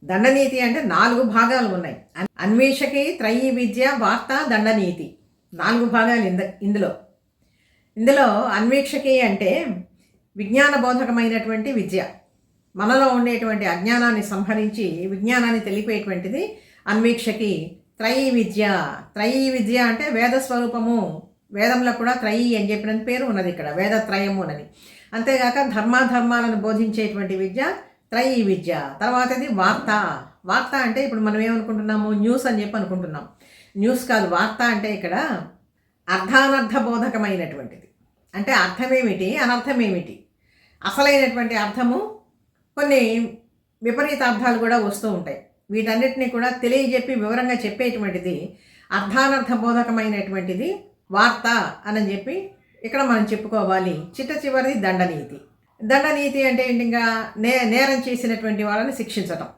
దండనీతి అంటే 4 భాగాలు ఉన్నాయి. అన్వేషకి, త్రయీ విద్య, వార్త, దండనీతి 4 భాగాలు ఇందులో. ఇందులో అన్వేషకి అంటే విజ్ఞాన బోధకమైనటువంటి విద్య. మనలో ఉండేటువంటి అజ్ఞానాన్ని సంహరించి విజ్ఞానాన్ని తెలిపేటువంటిది అన్వేషకి. త్రయీ విద్య, త్రయీ విద్య అంటే వేద స్వరూపము. వేదంలో కూడా త్రయీ అని చెప్పిన పేరు ఉన్నది ఇక్కడ, వేదత్రయము అని. అంతేగాక ధర్మాలను బోధించేటువంటి విద్య త్రయీ విద్య. తర్వాతది వార్త. వార్త అంటే ఇప్పుడు మనం ఏమనుకుంటున్నాము, న్యూస్ అని చెప్పి అనుకుంటున్నాం. న్యూస్ కాదు, వార్త అంటే ఇక్కడ అర్థానర్థ బోధకమైనటువంటిది. అంటే అర్థమేమిటి, అనర్థమేమిటి, అసలైనటువంటి అర్థము, కొన్ని విపరీత అర్థాలు కూడా వస్తూ ఉంటాయి. వీటన్నిటిని కూడా తెలియజెప్పి వివరంగా చెప్పేటువంటిది అర్థానర్థ బోధకమైనటువంటిది వార్త అని చెప్పి ఇక్కడ మనం చెప్పుకోవాలి. చిట్ట చివరిది దండనీతి. దండనీతి అంటే ఏంటి, ఇంకా నేరం చేసినటువంటి వాళ్ళని శిక్షించటం.